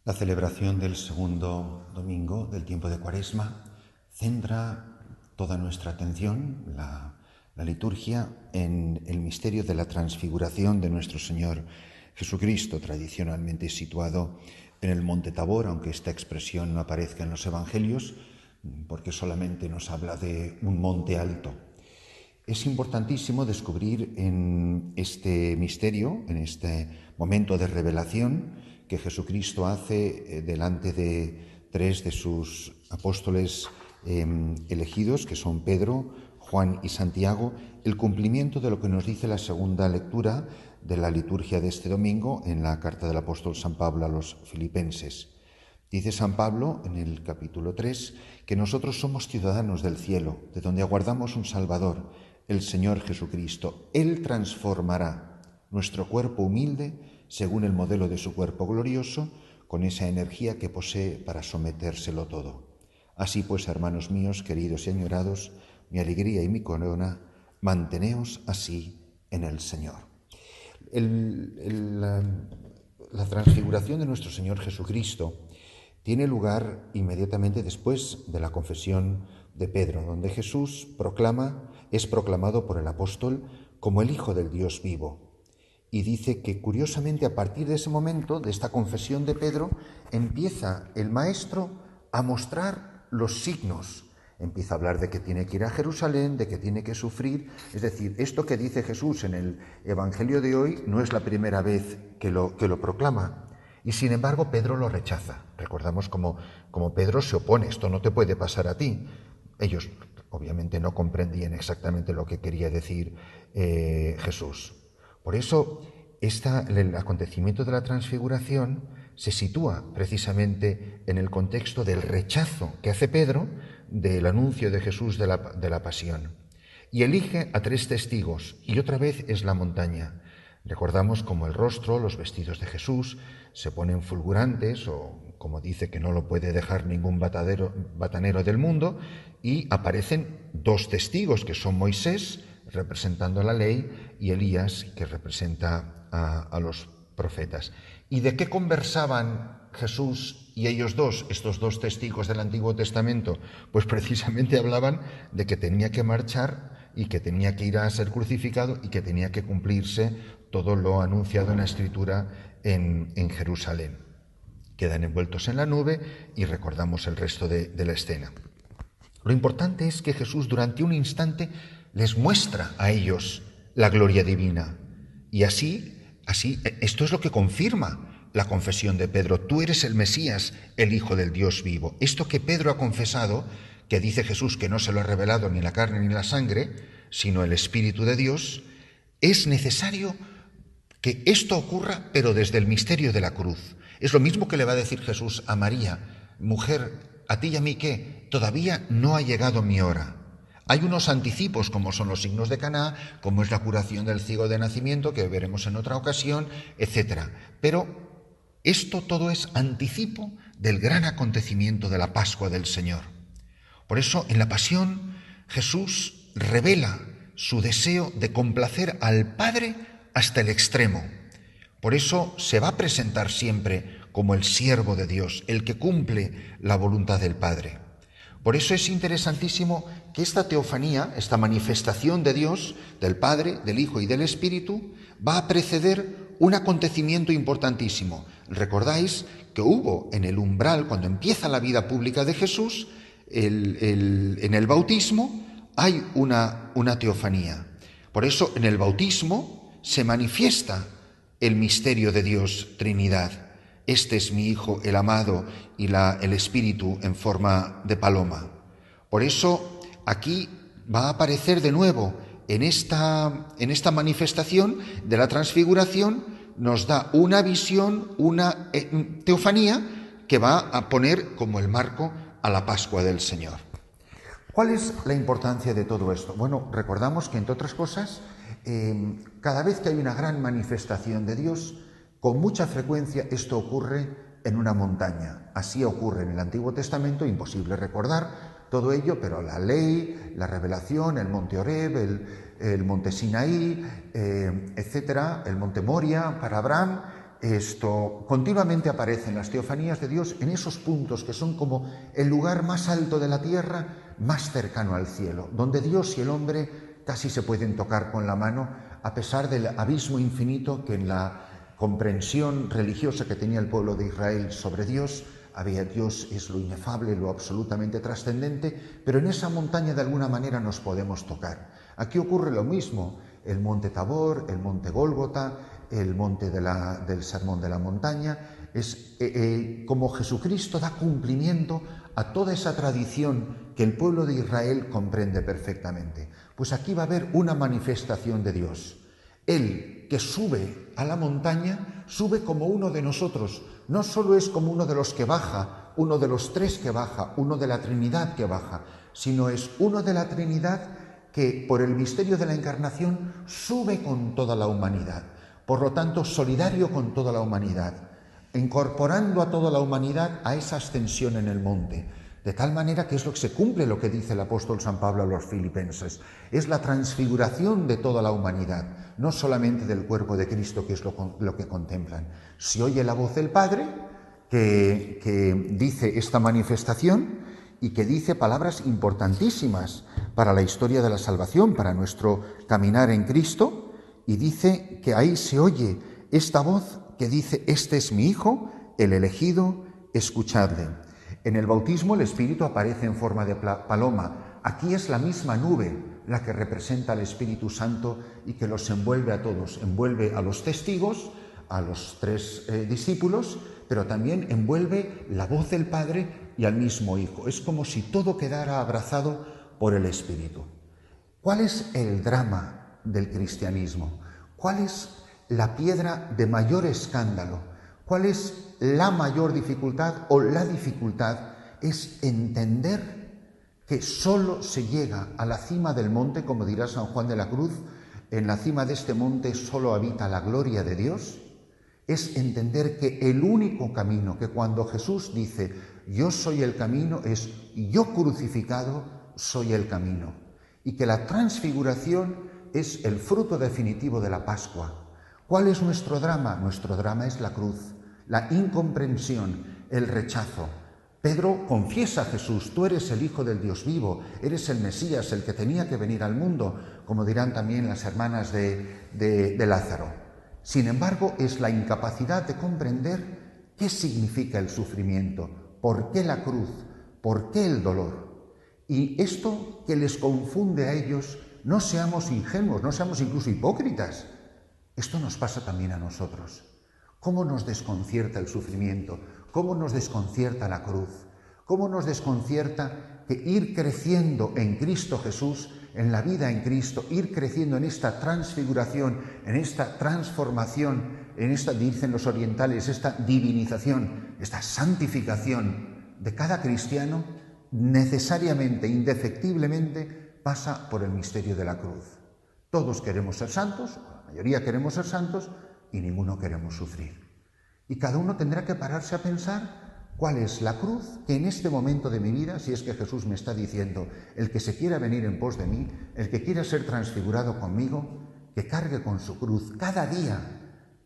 La celebración del segundo domingo del tiempo de Cuaresma centra toda nuestra atención, la liturgia, en el misterio de la transfiguración de nuestro Señor Jesucristo, tradicionalmente situado en el Monte Tabor, aunque esta expresión no aparezca en los Evangelios, porque solamente nos habla de un monte alto. Es importantísimo descubrir en este misterio, en este momento de revelación, que Jesucristo hace delante de tres de sus apóstoles elegidos, que son Pedro, Juan y Santiago, el cumplimiento de lo que nos dice la segunda lectura de la liturgia de este domingo en la carta del apóstol San Pablo a los Filipenses. Dice San Pablo en el capítulo 3 que nosotros somos ciudadanos del cielo, de donde aguardamos un Salvador, el Señor Jesucristo. Él transformará nuestro cuerpo humilde según el modelo de su cuerpo glorioso, con esa energía que posee para sometérselo todo. Así pues, hermanos míos, queridos y añorados, mi alegría y mi corona, manteneos así en el Señor. La transfiguración de nuestro Señor Jesucristo tiene lugar inmediatamente después de la confesión de Pedro, donde Jesús es proclamado por el apóstol como el Hijo del Dios vivo. Y dice que, curiosamente, a partir de ese momento, de esta confesión de Pedro, empieza el Maestro a mostrar los signos. Empieza a hablar de que tiene que ir a Jerusalén, de que tiene que sufrir. Es decir, esto que dice Jesús en el Evangelio de hoy no es la primera vez que lo proclama. Y sin embargo, Pedro lo rechaza. Recordamos como Pedro se opone, esto no te puede pasar a ti. Ellos obviamente no comprendían exactamente lo que quería decir Jesús. Por eso, el acontecimiento de la transfiguración se sitúa precisamente en el contexto del rechazo que hace Pedro del anuncio de Jesús de la pasión. Y elige a tres testigos, y otra vez es la montaña. Recordamos cómo el rostro, los vestidos de Jesús se ponen fulgurantes, o como dice que no lo puede dejar ningún batanero del mundo, y aparecen dos testigos que son Moisés, representando la ley, y Elías, que representa a los profetas. ¿Y de qué conversaban Jesús y ellos dos, estos dos testigos del Antiguo Testamento? Pues precisamente hablaban de que tenía que marchar y que tenía que ir a ser crucificado y que tenía que cumplirse todo lo anunciado en la Escritura en Jerusalén. Quedan envueltos en la nube y recordamos el resto de la escena. Lo importante es que Jesús durante un instante les muestra a ellos la gloria divina. Y así, esto es lo que confirma la confesión de Pedro. Tú eres el Mesías, el Hijo del Dios vivo. Esto que Pedro ha confesado, que dice Jesús que no se lo ha revelado ni la carne ni la sangre, sino el Espíritu de Dios, es necesario que esto ocurra, pero desde el misterio de la cruz. Es lo mismo que le va a decir Jesús a María: mujer, a ti y a mí, ¿qué? Todavía no ha llegado mi hora. Hay unos anticipos, como son los signos de Caná, como es la curación del ciego de nacimiento, que veremos en otra ocasión, etc. Pero esto todo es anticipo del gran acontecimiento de la Pascua del Señor. Por eso, en la Pasión, Jesús revela su deseo de complacer al Padre hasta el extremo. Por eso se va a presentar siempre como el siervo de Dios, el que cumple la voluntad del Padre. Por eso es interesantísimo que esta teofanía, esta manifestación de Dios, del Padre, del Hijo y del Espíritu, va a preceder un acontecimiento importantísimo. Recordáis que hubo en el umbral, cuando empieza la vida pública de Jesús, en el bautismo, hay una teofanía. Por eso en el bautismo se manifiesta el misterio de Dios Trinidad. Este es mi Hijo, el amado, y el Espíritu en forma de paloma. Por eso aquí va a aparecer de nuevo en esta manifestación de la transfiguración, nos da una visión, una teofanía que va a poner como el marco a la Pascua del Señor. ¿Cuál es la importancia de todo esto? Bueno, recordamos que, entre otras cosas, cada vez que hay una gran manifestación de Dios, con mucha frecuencia esto ocurre en una montaña. Así ocurre en el Antiguo Testamento, imposible recordar todo ello, pero la ley, la revelación, el monte Horeb, el monte Sinaí, etcétera, el monte Moria para Abraham, esto continuamente aparece en las teofanías de Dios en esos puntos que son como el lugar más alto de la tierra, más cercano al cielo, donde Dios y el hombre casi se pueden tocar con la mano, a pesar del abismo infinito que en la comprensión religiosa que tenía el pueblo de Israel sobre Dios, Dios es lo inefable, lo absolutamente trascendente, pero en esa montaña de alguna manera nos podemos tocar. Aquí ocurre lo mismo, el monte Tabor, el monte Gólgota, el monte del Sermón de la Montaña, es como Jesucristo da cumplimiento a toda esa tradición que el pueblo de Israel comprende perfectamente. Pues aquí va a haber una manifestación de Dios. Él que sube a la montaña, sube como uno de nosotros, no solo es como uno de los que baja, uno de los tres que baja, uno de la Trinidad que baja, sino es uno de la Trinidad que por el misterio de la encarnación sube con toda la humanidad. Por lo tanto, solidario con toda la humanidad, incorporando a toda la humanidad a esa ascensión en el monte. De tal manera que es lo que se cumple lo que dice el apóstol San Pablo a los filipenses. Es la transfiguración de toda la humanidad, no solamente del cuerpo de Cristo, que es lo que contemplan. Se oye la voz del Padre que dice esta manifestación y que dice palabras importantísimas para la historia de la salvación, para nuestro caminar en Cristo, y dice que ahí se oye esta voz que dice: este es mi Hijo, el elegido, escuchadle. En el bautismo el Espíritu aparece en forma de paloma. Aquí es la misma nube la que representa al Espíritu Santo y que los envuelve a todos. Envuelve a los testigos, a los tres discípulos, pero también envuelve la voz del Padre y al mismo Hijo. Es como si todo quedara abrazado por el Espíritu. ¿Cuál es el drama del cristianismo? ¿Cuál es la piedra de mayor escándalo? ¿Cuál es la mayor dificultad o la dificultad? Es entender que solo se llega a la cima del monte, como dirá San Juan de la Cruz, en la cima de este monte solo habita la gloria de Dios. Es entender que el único camino, que cuando Jesús dice yo soy el camino, es yo crucificado soy el camino. Y que la transfiguración es el fruto definitivo de la Pascua. ¿Cuál es nuestro drama? Nuestro drama es la cruz, la incomprensión, el rechazo. Pedro confiesa a Jesús: tú eres el Hijo del Dios vivo, eres el Mesías, el que tenía que venir al mundo, como dirán también las hermanas de Lázaro. Sin embargo, es la incapacidad de comprender qué significa el sufrimiento, por qué la cruz, por qué el dolor. Y esto que les confunde a ellos, no seamos ingenuos, no seamos incluso hipócritas. Esto nos pasa también a nosotros. ¿Cómo nos desconcierta el sufrimiento? ¿Cómo nos desconcierta la cruz? ¿Cómo nos desconcierta que ir creciendo en Cristo Jesús, en la vida en Cristo, ir creciendo en esta transfiguración, en esta transformación, en esta, dicen los orientales, esta divinización, esta santificación de cada cristiano, necesariamente, indefectiblemente, pasa por el misterio de la cruz? Todos queremos ser santos, la mayoría queremos ser santos, y ninguno queremos sufrir. Y cada uno tendrá que pararse a pensar cuál es la cruz que en este momento de mi vida, si es que Jesús me está diciendo: el que se quiera venir en pos de mí, el que quiera ser transfigurado conmigo, que cargue con su cruz cada día,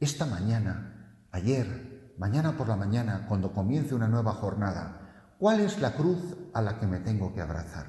esta mañana, ayer, mañana por la mañana, cuando comience una nueva jornada. ¿Cuál es la cruz a la que me tengo que abrazar?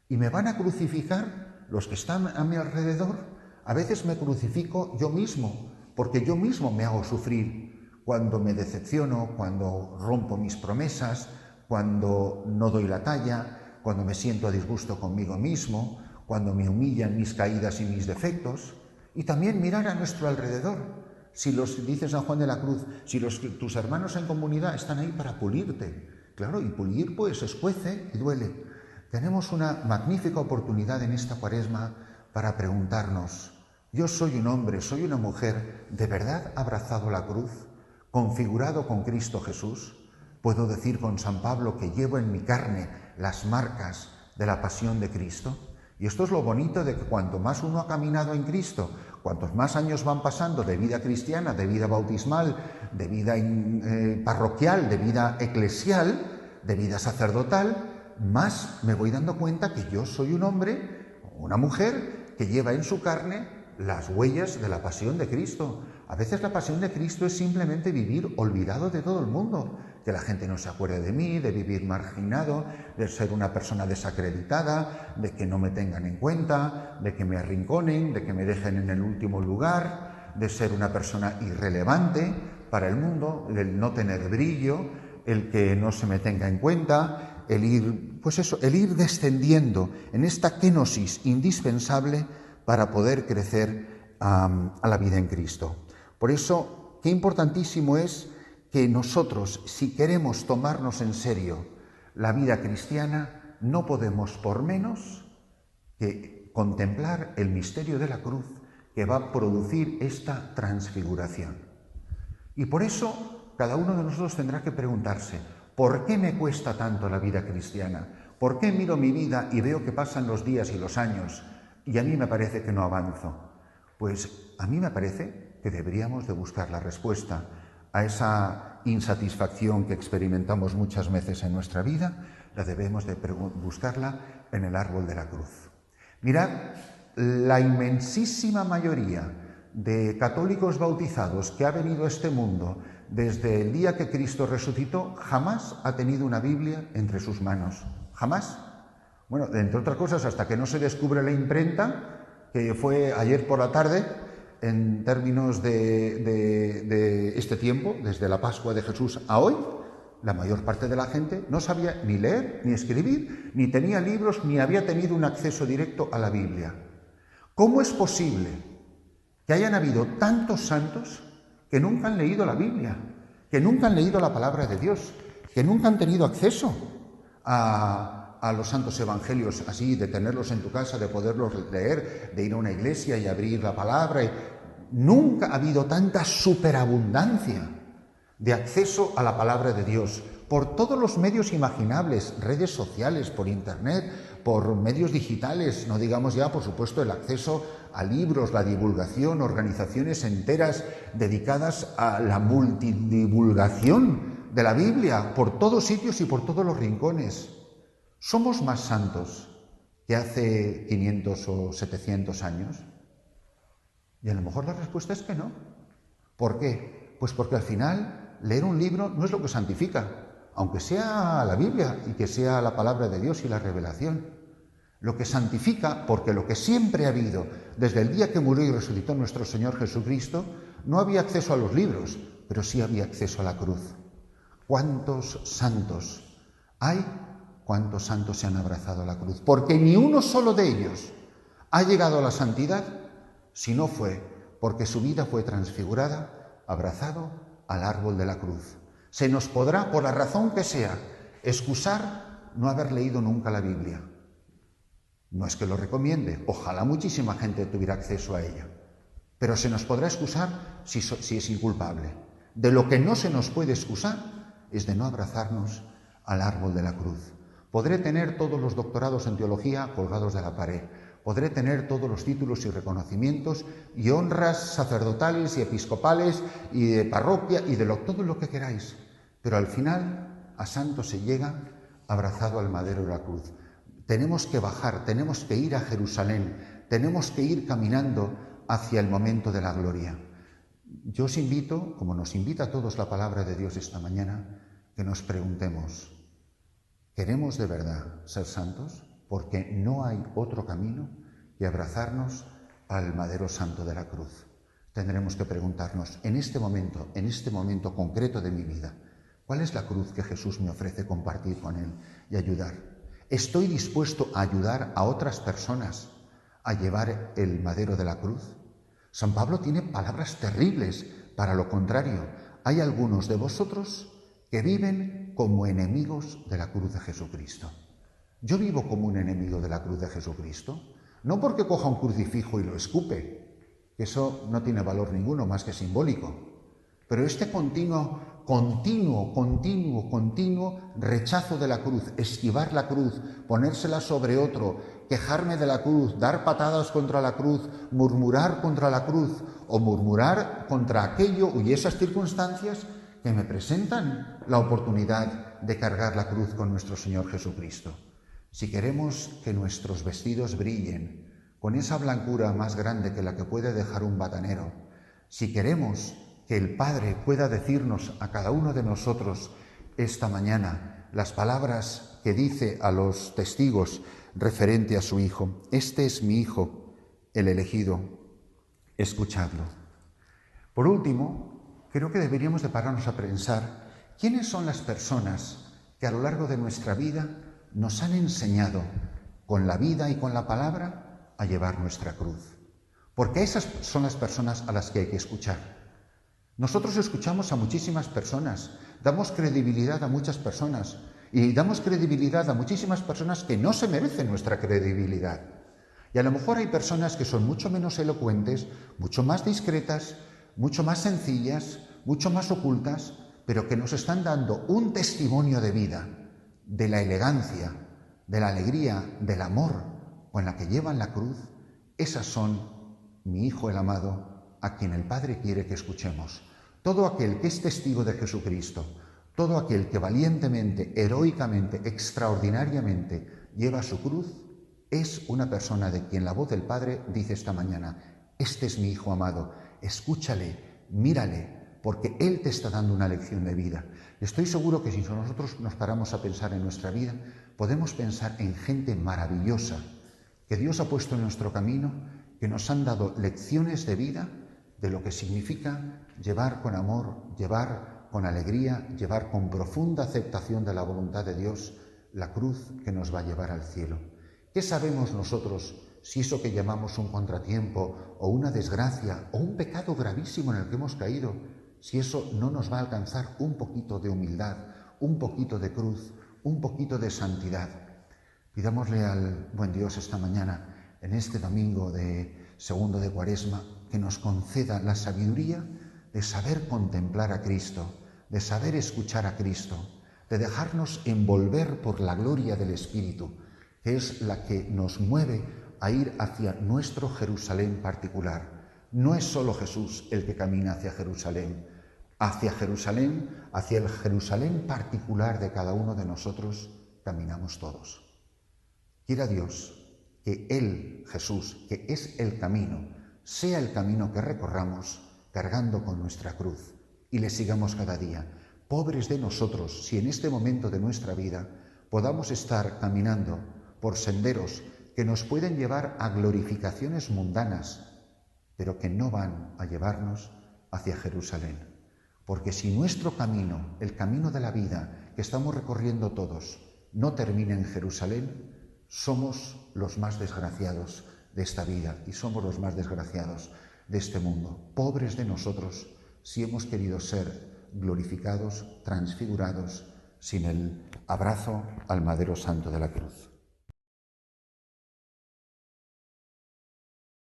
Y me van a crucificar los que están a mi alrededor. A veces me crucifico yo mismo, porque yo mismo me hago sufrir cuando me decepciono, cuando rompo mis promesas, cuando no doy la talla, cuando me siento a disgusto conmigo mismo, cuando me humillan mis caídas y mis defectos. Y también mirar a nuestro alrededor. Dice San Juan de la Cruz, si tus hermanos en comunidad están ahí para pulirte. Claro, y pulir pues escuece y duele. Tenemos una magnífica oportunidad en esta Cuaresma para preguntarnos: yo soy un hombre, soy una mujer, ¿de verdad abrazado la cruz, configurado con Cristo Jesús? ¿Puedo decir con San Pablo que llevo en mi carne las marcas de la pasión de Cristo? Y esto es lo bonito de que cuanto más uno ha caminado en Cristo, cuantos más años van pasando de vida cristiana, de vida bautismal, de vida parroquial, de vida eclesial, de vida sacerdotal, más me voy dando cuenta que yo soy un hombre o una mujer que lleva en su carne las huellas de la pasión de Cristo. A veces la pasión de Cristo es simplemente vivir olvidado de todo el mundo, que la gente no se acuerde de mí, de vivir marginado, de ser una persona desacreditada, de que no me tengan en cuenta, de que me arrinconen, de que me dejen en el último lugar, de ser una persona irrelevante para el mundo, el no tener brillo, el que no se me tenga en cuenta, el ir descendiendo en esta kenosis indispensable para poder crecer a la vida en Cristo. Por eso, qué importantísimo es que nosotros, si queremos tomarnos en serio la vida cristiana, no podemos por menos que contemplar el misterio de la cruz que va a producir esta transfiguración. Y por eso, cada uno de nosotros tendrá que preguntarse, ¿por qué me cuesta tanto la vida cristiana? ¿Por qué miro mi vida y veo que pasan los días y los años y a mí me parece que no avanzo? Pues a mí me parece que deberíamos de buscar la respuesta a esa insatisfacción que experimentamos muchas veces en nuestra vida, la debemos de buscarla en el árbol de la cruz. Mirad, la inmensísima mayoría de católicos bautizados que ha venido a este mundo desde el día que Cristo resucitó, jamás ha tenido una Biblia entre sus manos. Jamás. Bueno, entre otras cosas, hasta que no se descubre la imprenta, que fue ayer por la tarde, en términos de este tiempo, desde la Pascua de Jesús a hoy, la mayor parte de la gente no sabía ni leer, ni escribir, ni tenía libros, ni había tenido un acceso directo a la Biblia. ¿Cómo es posible que hayan habido tantos santos que nunca han leído la Biblia, que nunca han leído la palabra de Dios, que nunca han tenido acceso a los santos evangelios, así, de tenerlos en tu casa, de poderlos leer, de ir a una iglesia y abrir la palabra? Nunca ha habido tanta superabundancia de acceso a la palabra de Dios por todos los medios imaginables, redes sociales, por internet, por medios digitales, no digamos ya, por supuesto, el acceso a libros, la divulgación, organizaciones enteras dedicadas a la multidivulgación de la Biblia por todos sitios y por todos los rincones. ¿Somos más santos que hace 500 o 700 años? Y a lo mejor la respuesta es que no. ¿Por qué? Pues porque al final leer un libro no es lo que santifica, aunque sea la Biblia y que sea la palabra de Dios y la revelación. Lo que santifica, porque lo que siempre ha habido desde el día que murió y resucitó nuestro Señor Jesucristo, no había acceso a los libros, pero sí había acceso a la cruz. ¿Cuántos santos hay? ¿Cuántos santos se han abrazado a la cruz? Porque ni uno solo de ellos ha llegado a la santidad si no fue porque su vida fue transfigurada, abrazado al árbol de la cruz. Se nos podrá, por la razón que sea, excusar no haber leído nunca la Biblia. No es que lo recomiende, ojalá muchísima gente tuviera acceso a ella, pero se nos podrá excusar si es inculpable. De lo que no se nos puede excusar es de no abrazarnos al árbol de la cruz. Podré tener todos los doctorados en teología colgados de la pared, podré tener todos los títulos y reconocimientos y honras sacerdotales y episcopales y de parroquia y de todo lo que queráis, pero al final a santo se llega abrazado al madero de la cruz. Tenemos que bajar, tenemos que ir a Jerusalén, tenemos que ir caminando hacia el momento de la gloria. Yo os invito, como nos invita a todos la palabra de Dios esta mañana, que nos preguntemos, ¿queremos de verdad ser santos? Porque no hay otro camino que abrazarnos al madero santo de la cruz. Tendremos que preguntarnos, en este momento concreto de mi vida, ¿cuál es la cruz que Jesús me ofrece compartir con Él y ayudar? ¿Estoy dispuesto a ayudar a otras personas a llevar el madero de la cruz? San Pablo tiene palabras terribles para lo contrario. Hay algunos de vosotros que viven como enemigos de la cruz de Jesucristo. Yo vivo como un enemigo de la cruz de Jesucristo, no porque coja un crucifijo y lo escupe, que eso no tiene valor ninguno más que simbólico, pero este continuo rechazo de la cruz, esquivar la cruz, ponérsela sobre otro, quejarme de la cruz, dar patadas contra la cruz, murmurar contra la cruz o murmurar contra aquello y esas circunstancias que me presentan la oportunidad de cargar la cruz con nuestro Señor Jesucristo. Si queremos que nuestros vestidos brillen con esa blancura más grande que la que puede dejar un batanero, si queremos que el Padre pueda decirnos a cada uno de nosotros esta mañana las palabras que dice a los testigos referente a su Hijo: este es mi Hijo, el elegido, escuchadlo. Por último, creo que deberíamos de pararnos a pensar quiénes son las personas que a lo largo de nuestra vida nos han enseñado con la vida y con la palabra a llevar nuestra cruz. Porque esas son las personas a las que hay que escuchar. Nosotros escuchamos a muchísimas personas, damos credibilidad a muchas personas y damos credibilidad a muchísimas personas que no se merecen nuestra credibilidad. Y a lo mejor hay personas que son mucho menos elocuentes, mucho más discretas, mucho más sencillas, mucho más ocultas, pero que nos están dando un testimonio de vida, de la elegancia, de la alegría, del amor con la que llevan la cruz. Esas son mi Hijo el amado, a quien el Padre quiere que escuchemos. Todo aquel que es testigo de Jesucristo, todo aquel que valientemente, heroicamente, extraordinariamente lleva su cruz, es una persona de quien la voz del Padre dice esta mañana: este es mi Hijo amado, escúchale, mírale, porque Él te está dando una lección de vida. Estoy seguro que si nosotros nos paramos a pensar en nuestra vida, podemos pensar en gente maravillosa que Dios ha puesto en nuestro camino, que nos han dado lecciones de vida, de lo que significa llevar con amor, llevar con alegría, llevar con profunda aceptación de la voluntad de Dios la cruz que nos va a llevar al cielo. ¿Qué sabemos nosotros si eso que llamamos un contratiempo o una desgracia o un pecado gravísimo en el que hemos caído, si eso no nos va a alcanzar un poquito de humildad, un poquito de cruz, un poquito de santidad? Pidámosle al buen Dios esta mañana, en este domingo de segundo de Cuaresma, que nos conceda la sabiduría de saber contemplar a Cristo, de saber escuchar a Cristo, de dejarnos envolver por la gloria del Espíritu, que es la que nos mueve a ir hacia nuestro Jerusalén particular. No es solo Jesús el que camina hacia Jerusalén, hacia el Jerusalén particular de cada uno de nosotros, caminamos todos. Quiera Dios que Él, Jesús, que es el camino, sea el camino que recorramos cargando con nuestra cruz y le sigamos cada día. Pobres de nosotros si en este momento de nuestra vida podamos estar caminando por senderos que nos pueden llevar a glorificaciones mundanas, pero que no van a llevarnos hacia Jerusalén. Porque si nuestro camino, el camino de la vida que estamos recorriendo todos, no termina en Jerusalén, somos los más desgraciados de esta vida y somos los más desgraciados de este mundo. Pobres de nosotros si hemos querido ser glorificados, transfigurados, sin el abrazo al madero santo de la cruz.